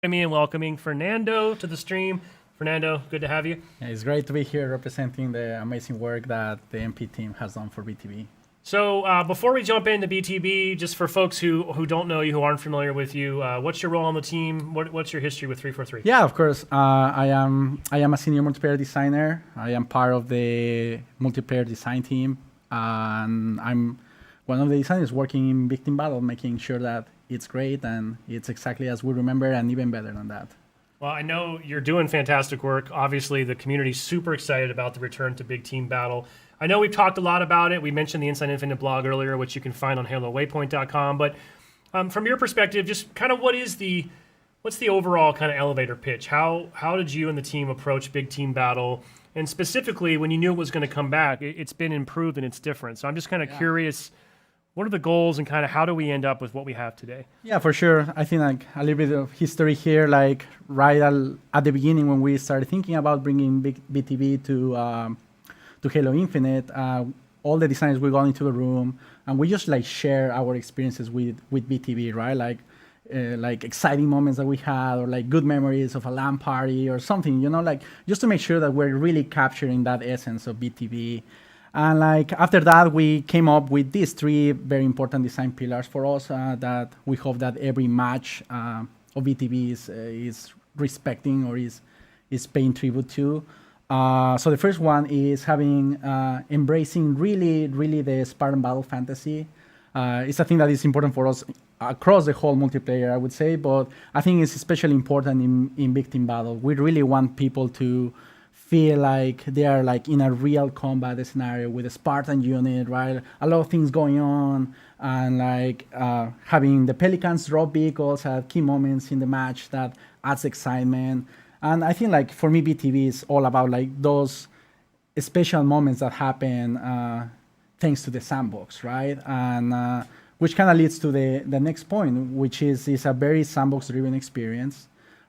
Me and welcoming Fernando to the stream. Fernando, good to have you. Yeah, it's great to be here representing the amazing work that the MP team has done for BTB. So before we jump into BTB, just for folks who don't know you, who aren't familiar with you, what's your role on the team? What's your history with 343? Yeah, of course. I am a senior multiplayer designer. I am part of the multiplayer design team, and I'm one of the designers working in Big Team Battle, making sure that it's great and it's exactly as we remember and even better than that. Well, I know you're doing fantastic work. Obviously, the community's super excited about the return to Big Team Battle. I know we've talked a lot about it. We mentioned the Inside Infinite blog earlier, which you can find on HaloWaypoint.com. But from your perspective, just kind of what's the overall kind of elevator pitch? How did you and the team approach Big Team Battle? And specifically, when you knew it was going to come back, it's been improved and it's different. So I'm just kind of curious, what are the goals and kind of how do we end up with what we have today? Yeah, for sure. I think like a little bit of history here, like right at the beginning when we started thinking about bringing BTB to Halo Infinite, all the designers we got into the room and we just like share our experiences with BTB, right? Like exciting moments that we had or like good memories of a LAN party or something, like just to make sure that we're really capturing that essence of BTB. And like after that, we came up with these three very important design pillars for us that we hope that every match of BTB is respecting or is paying tribute to. So the first one is embracing really the Spartan battle fantasy. It's a thing that is important for us across the whole multiplayer, I would say, but I think it's especially important in Big Team Battle. We really want people to feel like they are like in a real combat scenario with a Spartan unit, right? A lot of things going on, and like having the Pelicans drop vehicles at key moments in the match that adds excitement. And I think like for me, BTV is all about like those special moments that happen thanks to the sandbox, right? And which kind of leads to the next point, which is a very sandbox-driven experience.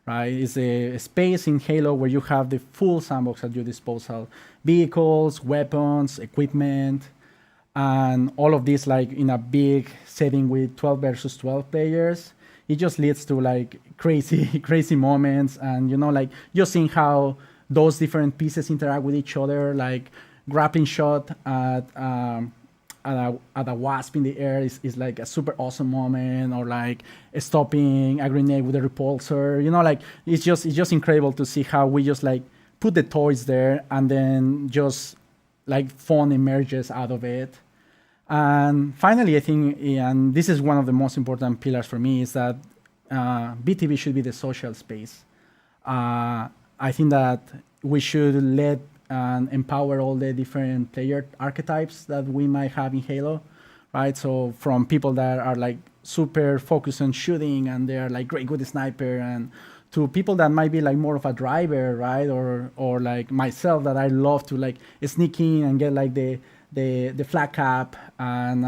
Right, it's a space in Halo where you have the full sandbox at your disposal, vehicles, weapons, equipment, and all of this like in a big setting with 12 versus 12 players. It just leads to like crazy moments, and like just seeing how those different pieces interact with each other, like grappling shot at a wasp in the air is like a super awesome moment, or like stopping a grenade with a repulsor. Like it's just incredible to see how we just like put the toys there and then just like fun emerges out of it. And finally, I think, and this is one of the most important pillars for me, is that BTB should be the social space. I think that we should let and empower all the different player archetypes that we might have in Halo, right? So from people that are like super focused on shooting and they're like great good sniper, and to people that might be like more of a driver, right? Or like myself, that I love to like sneak in and get like the flag cap, and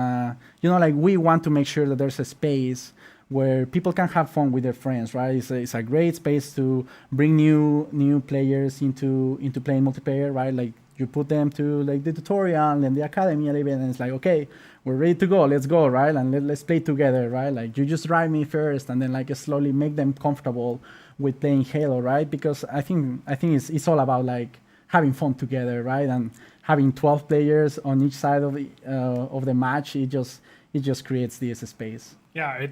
like we want to make sure that there's a space where people can have fun with their friends, right? It's a great space to bring new players into playing multiplayer, right? Like you put them to like the tutorial and the academy a little bit, and it's like, okay, we're ready to go, let's go, right? And let's play together, right? Like you just drive me first, and then like slowly make them comfortable with playing Halo, right? Because I think it's all about like having fun together, right? And having 12 players on each side of the match, it just creates this space. Yeah,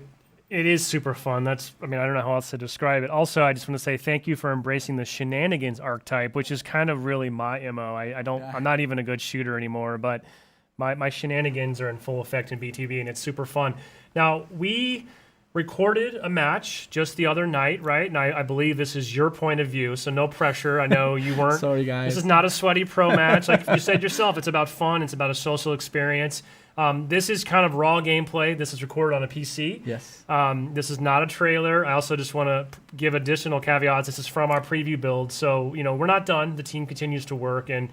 it is super fun. I don't know how else to describe it. Also, I just want to say thank you for embracing the shenanigans archetype, which is kind of really my MO. I'm not even a good shooter anymore, but my shenanigans are in full effect in BTB, and it's super fun. Now, we recorded a match just the other night, right? And I believe this is your point of view, so no pressure. I know you weren't. Sorry, guys. This is not a sweaty pro match. Like you said yourself, it's about fun. It's about a social experience. This is kind of raw gameplay. This is recorded on a PC. Yes. This is not a trailer. I also just want to give additional caveats. This is from our preview build. So, we're not done. The team continues to work, and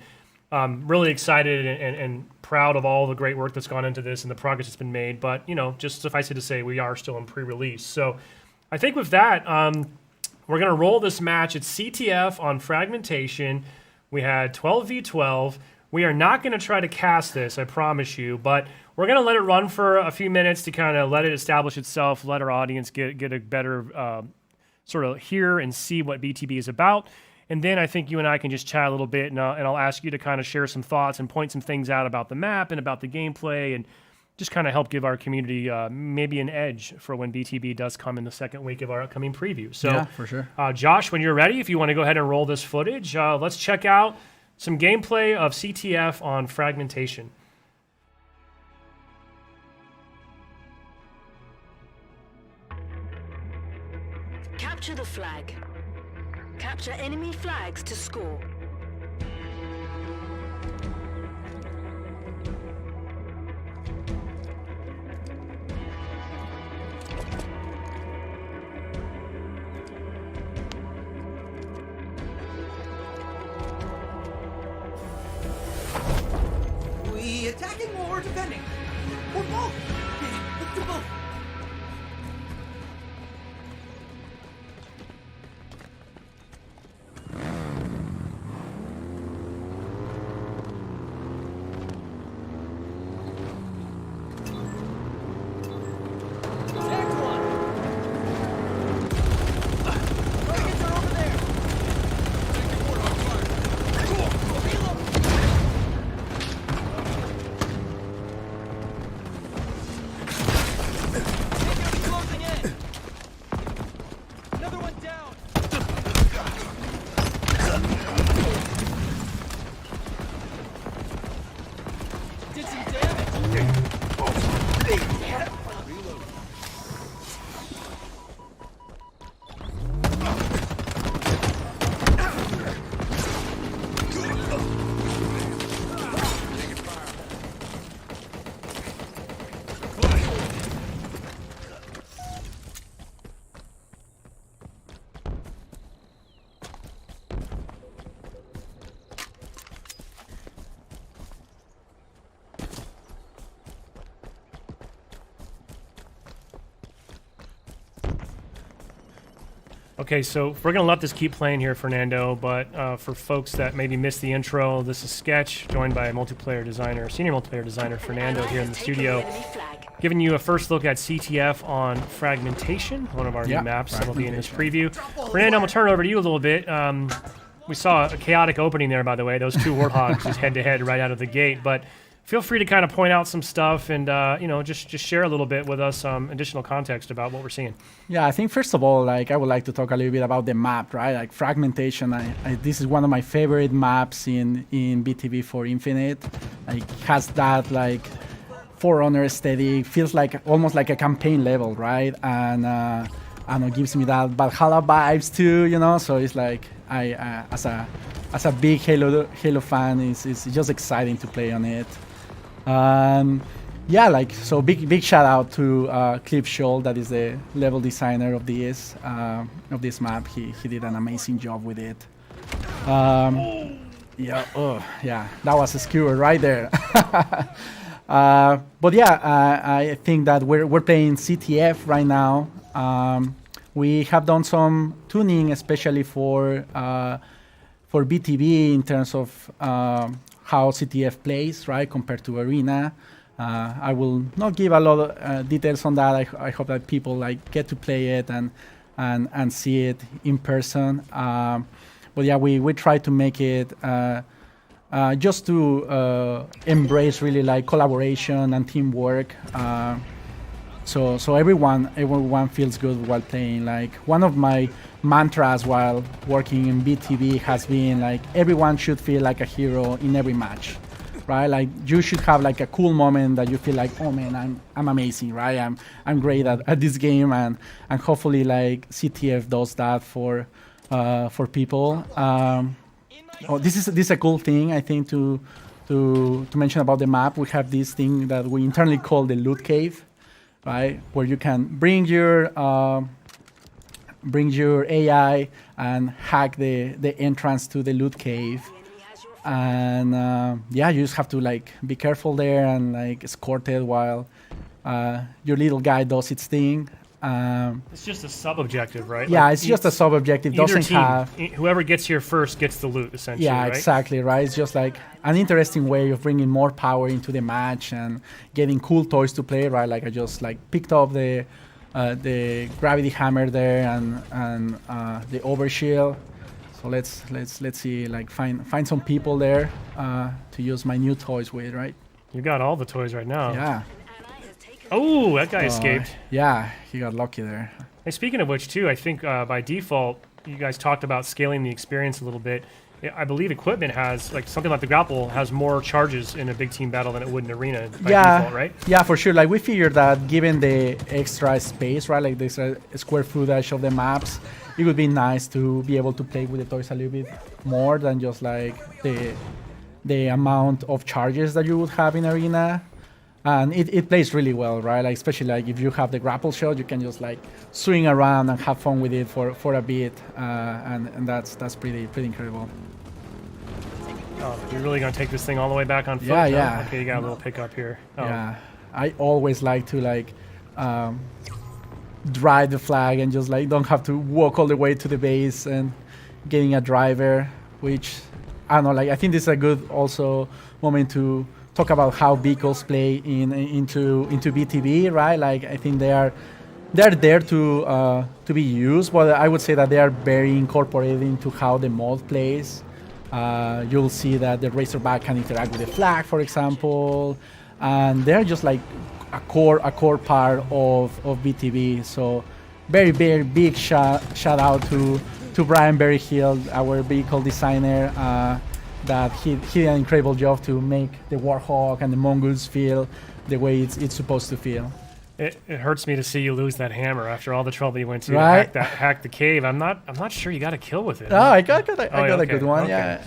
really excited and proud of all the great work that's gone into this and the progress that's been made. But, just suffice it to say, we are still in pre-release. So I think with that, we're going to roll this match. It's CTF on fragmentation. We had 12v12. We are not going to try to cast this, I promise you, but we're going to let it run for a few minutes to kind of let it establish itself, let our audience get a better sort of hear and see what BTB is about. And then I think you and I can just chat a little bit, and I'll ask you to kind of share some thoughts and point some things out about the map and about the gameplay, and just kind of help give our community maybe an edge for when BTB does come in the second week of our upcoming preview. So, yeah, for sure. Josh, when you're ready, if you want to go ahead and roll this footage, let's check out some gameplay of CTF on fragmentation. Capture the flag. Capture enemy flags to score. We attacking or defending? Or both? Let's do both. Okay, so we're going to let this keep playing here, Fernando, but for folks that maybe missed the intro, this is Sketch, joined by multiplayer designer, senior multiplayer designer Fernando here in the studio, giving you a first look at CTF on Fragmentation, one of our new maps that'll be in this preview. Fernando, I'm going to turn it over to you a little bit. We saw a chaotic opening there, by the way, those two Warthogs just head-to-head right out of the gate, but feel free to kind of point out some stuff and, just share a little bit with us some additional context about what we're seeing. Yeah, I think first of all, I would like to talk a little bit about the map, right? Like Fragmentation, this is one of my favorite maps in BTV for Infinite. It has that Forerunner aesthetic, feels almost like a campaign level, right? And it gives me that Valhalla vibes too, So it's as a big Halo fan, it's just exciting to play on it. So big shout out to Cliff Scholl, that is the level designer of this map. He did an amazing job with it. That was a skewer right there. I think that we're playing CTF right now. We have done some tuning, especially for BTB in terms of how CTF plays, right, compared to Arena. I will not give a lot of details on that. I hope that people get to play it and see it in person. We try to make it just to embrace really collaboration and teamwork. So everyone feels good while playing. One of my mantras while working in BTV has been everyone should feel like a hero in every match, right? You should have a cool moment that you feel oh man, I'm amazing, right? I'm great at this game, and hopefully CTF does that for people. This is a cool thing, I think, to mention about the map. We have this thing that we internally call the loot cave, right, where you can bring your AI and hack the entrance to the loot cave, and you just have to be careful there and escort it while your little guy does its thing. It's just a sub-objective, right? Yeah, it's just a sub-objective. Doesn't have whoever gets here first gets the loot, essentially. Yeah, right? exactly, right? It's just an interesting way of bringing more power into the match and getting cool toys to play, right? I just picked up the the gravity hammer there and the overshield. So let's see, like find some people there to use my new toys with, right? You got all the toys right now. Yeah. Oh, that guy escaped. Yeah, he got lucky there. Hey, speaking of which, too, I think by default, you guys talked about scaling the experience a little bit. I believe equipment has, like something like the grapple, has more charges in a big team battle than it would in arena by default, right? Yeah, for sure. Like we figured that given the extra space, right, like this square footage of the maps, it would be nice to be able to play with the toys a little bit more than just like the amount of charges that you would have in arena. And it plays really well, right? Like especially like if you have the grapple shot, you can just like swing around and have fun with it for a bit, and that's pretty incredible. Oh, you're really gonna take this thing all the way back on foot? Yeah, no? yeah. Okay, you got a little pickup here. Oh. Yeah, I always like to like drive the flag and just like don't have to walk all the way to the base and getting a driver, which I don't know. Like I think this is a good also moment to talk about how vehicles play into BTB, right? Like I think they're there to be used, but I would say that they are very incorporated into how the mod plays. You'll see that the Razorback can interact with the flag, for example, and they're just like a core part of BTB. So very big shout out to Brian Berryhill, our vehicle designer. That he did an incredible job to make the Warhawk and the Mongoose feel the way it's supposed to feel. It hurts me to see you lose that hammer after all the trouble you went to Right? hack the cave. I'm not sure you got a kill with it. Oh, I got a okay, good one. okay. Yeah.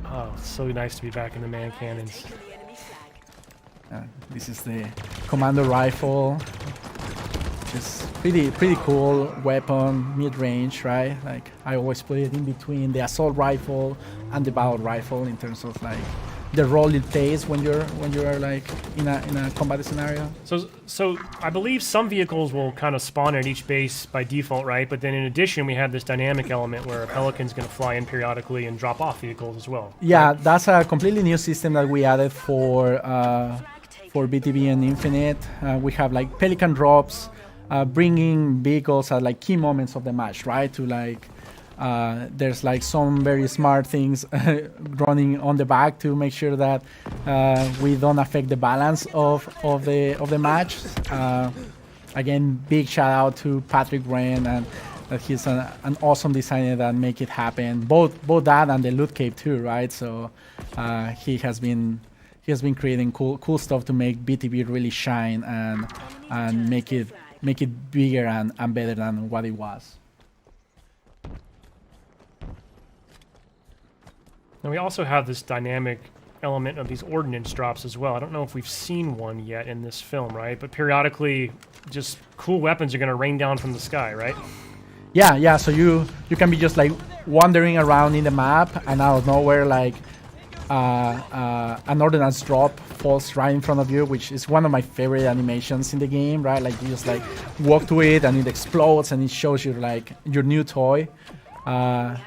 Oh, it's so nice to be back in the man cannons. This is the Commando rifle. It's pretty cool weapon, mid-range, right? Like I always put it in between the assault rifle and the battle rifle in terms of like the role it plays when you're like in a combat scenario. So I believe some vehicles will kind of spawn at each base by default, right? But then in addition, we have this dynamic element where a Pelican's going to fly in periodically and drop off vehicles as well. Yeah, that's a completely new system that we added for BTB and Infinite. We have like Pelican drops. Bringing vehicles at like key moments of the match, right? To like, there's like some very smart things running on the back to make sure that we don't affect the balance of the match. Again, big shout out to Patrick Wren, and that he's an awesome designer that make it happen. Both that and the loot cave too, right? So he has been creating cool stuff to make BTB really shine and make it bigger and better than what it was. And we also have this dynamic element of these ordnance drops as well. I don't know if we've seen one yet in this film, right? But periodically, just cool weapons are going to rain down from the sky, right? Yeah. So you can be just like wandering around in the map, and out of nowhere, like an ordnance drop falls right in front of you, which is one of my favorite animations in the game, right? Like you just like walk to it and it explodes and it shows you like your new toy, and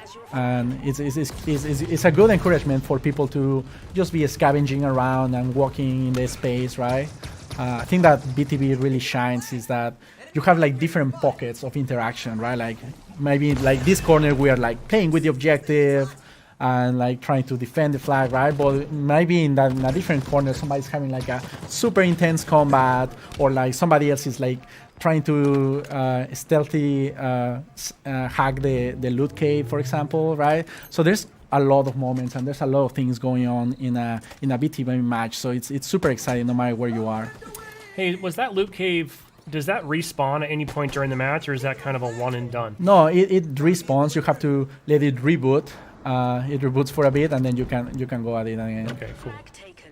it's a good encouragement for people to just be scavenging around and walking in the space, right? I think that BTB really shines is that you have like different pockets of interaction, right? Like maybe like this corner we are like playing with the objective and like trying to defend the flag, right? But maybe in a different corner, somebody's having like a super intense combat, or like somebody else is like trying to stealthy hack the loot cave, for example, right? So there's a lot of moments and there's a lot of things going on in a BTB match. So it's super exciting no matter where you are. Hey, was that loot cave? Does that respawn at any point during the match, or is that kind of a one and done? No, it respawns. You have to let it reboot. It reboots for a bit, and then you can go at it again. Okay, cool. Flag taken.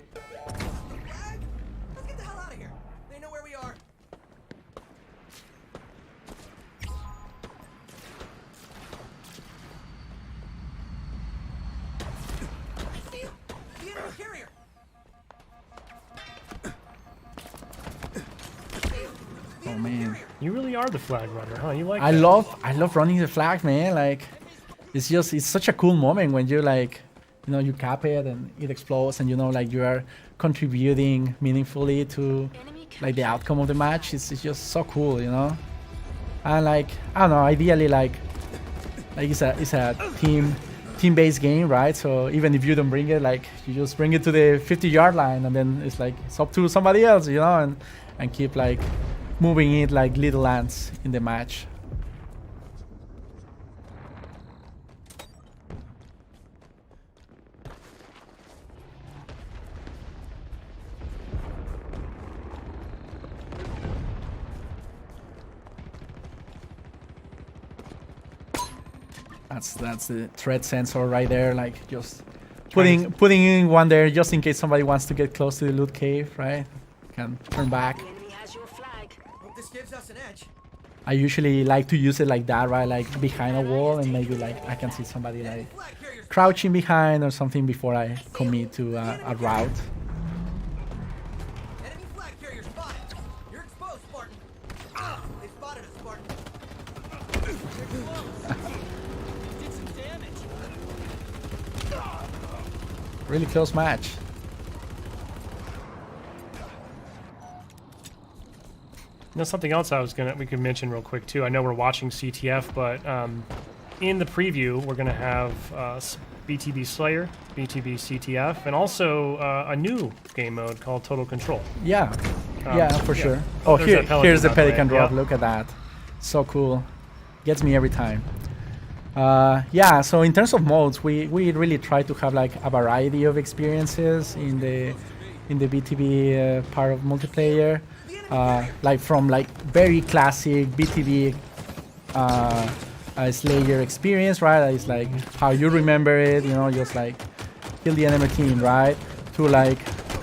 Let's get the hell out of here. They know where we are. Steal the enemy carrier. Oh man, You really are the flag runner, huh? You like I that? love running the flag, man. Like it's such a cool moment when you like, you know, you cap it and it explodes, and you know like you are contributing meaningfully to like the outcome of the match. It's just so cool, you know. And like I don't know, ideally like it's a team-based game, right? So even if you don't bring it, like you just bring it to the 50-yard line, and then it's like it's up to somebody else, you know, and keep like moving it like little ants in the match. That's the threat sensor right there, like just putting in one there just in case somebody wants to get close to the loot cave, right? Can turn back. The enemy has your flag. Hope this gives us an edge. I usually like to use it like that, right? Like behind a wall, and maybe like I can see somebody like Flag carriers. crouching behind or something before I commit to a route. Enemy flag carrier spotted. You're exposed, Spartan. Ah, they spotted us, Spartan. Did some damage. Really close match. Now, something else we could mention real quick too. I know we're watching CTF, but in the preview we're gonna have BTB Slayer, BTB CTF, and also a new game mode called Total Control. Yeah, yeah, for yeah. sure. Oh, There's that Pelican here's the by the way. Pelican drop. Yep. Look at that, so cool. Gets me every time. Yeah, so in terms of modes, we really try to have like a variety of experiences in the BTB part of multiplayer. Like from like very classic BTB Slayer experience, right? It's like how you remember it, you know, just like kill the enemy team, right? To like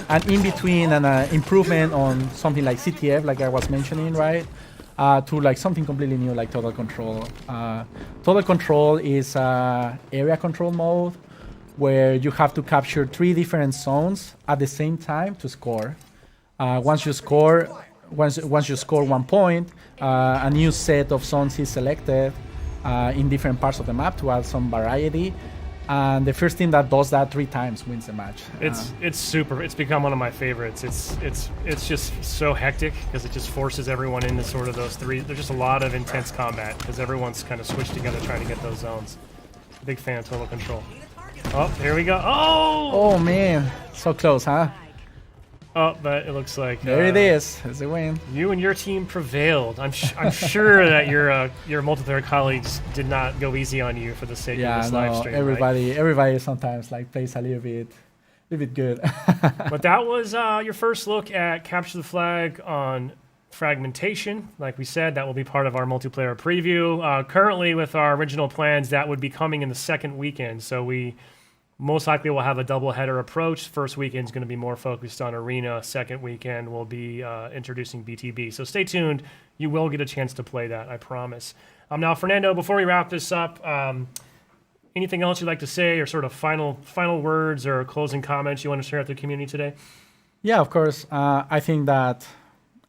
an in between and an improvement on something like CTF, like I was mentioning, right? To like something completely new like Total Control. Total Control is area control mode where you have to capture 3 different zones at the same time to score. Once you score 1 point, a new set of zones is selected in different parts of the map to add some variety. And the first team that does that 3 times wins the match. It's super. It's become one of my favorites. It's just so hectic because it just forces everyone into sort of those 3. There's just a lot of intense combat because everyone's kind of switched together trying to get those zones. Big fan of Total Control. Oh, here we go. Oh man, so close, huh? Oh, but it looks like There it is. It's a win. You and your team prevailed. I'm sure that your multiplayer colleagues did not go easy on you for the sake of Yeah, this live no, stream. everybody sometimes like plays a little bit good. But that was your first look at Capture the Flag on Fragmentation. Like we said, that will be part of our multiplayer preview. Currently, with our original plans, that would be coming in the second weekend. So we most likely will have a double-header approach. First weekend is going to be more focused on Arena. Second weekend will be introducing BTB. So stay tuned. You will get a chance to play that, I promise. Now, Fernando, before we wrap this up, anything else you'd like to say or sort of final words or closing comments you want to share with the community today? Yeah, of course. I think that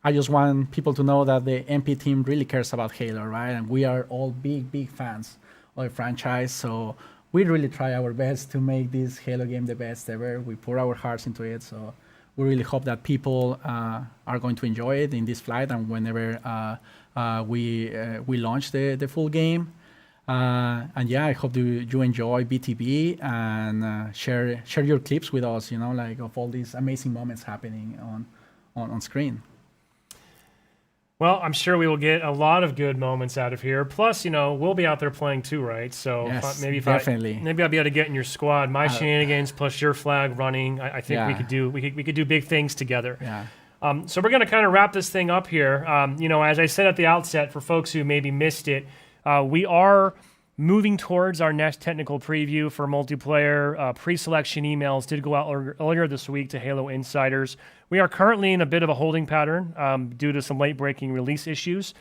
I just want people to know that the MP team really cares about Halo, right? And we are all big fans of the franchise. So we really try our best to make this Halo game the best ever. We pour our hearts into it. So we really hope that people are going to enjoy it in this flight and whenever we launch the full game. And yeah, I hope you enjoy BTB and share your clips with us, you know, like of all these amazing moments happening on screen. Well, I'm sure we will get a lot of good moments out of here. Plus, you know, we'll be out there playing too, right? So yes, maybe definitely. maybe I'll be able to get in your squad. My shenanigans plus your flag running. I think we could do big things together. Yeah. So we're going to kind of wrap this thing up here. You know, as I said at the outset, for folks who maybe missed it, we are moving towards our next technical preview for multiplayer. Pre-selection emails did go out earlier this week to Halo Insiders. We are currently in a bit of a holding pattern due to some late-breaking release issues,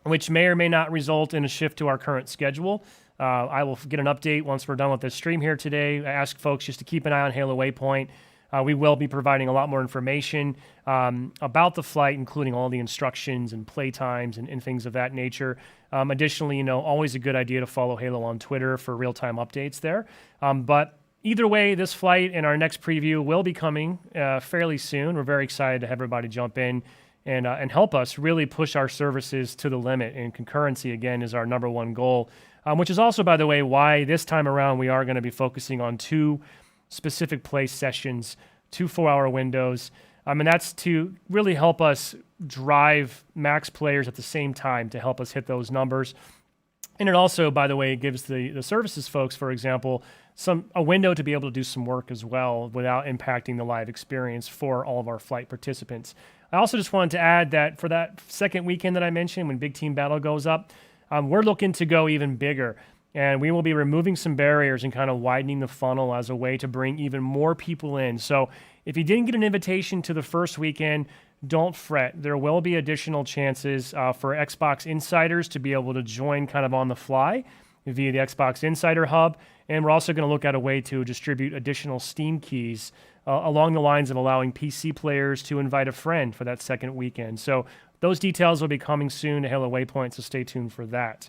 which may or may not result in a shift to our current schedule. I will get an update once we're done with this stream here today. I ask folks just to keep an eye on Halo Waypoint. We will be providing a lot more information about the flight, including all the instructions and play times and things of that nature. Additionally, you know, always a good idea to follow Halo on Twitter for real-time updates there. But either way, this flight and our next preview will be coming fairly soon. We're very excited to have everybody jump in and help us really push our services to the limit. And concurrency, again, is our number one goal, which is also, by the way, why this time around we are going to be focusing on 2 specific play sessions, 2 4-hour windows. And that's to really help us drive max players at the same time to help us hit those numbers. And it also, by the way, gives the services folks, for example, a window to be able to do some work as well without impacting the live experience for all of our flight participants. I also just wanted to add that for that second weekend that I mentioned, when Big Team Battle goes up, we're looking to go even bigger. And we will be removing some barriers and kind of widening the funnel as a way to bring even more people in. So if you didn't get an invitation to the first weekend, don't fret. There will be additional chances for Xbox Insiders to be able to join kind of on the fly via the Xbox Insider Hub. And we're also going to look at a way to distribute additional Steam keys along the lines of allowing PC players to invite a friend for that second weekend. So those details will be coming soon to Halo Waypoint, so stay tuned for that.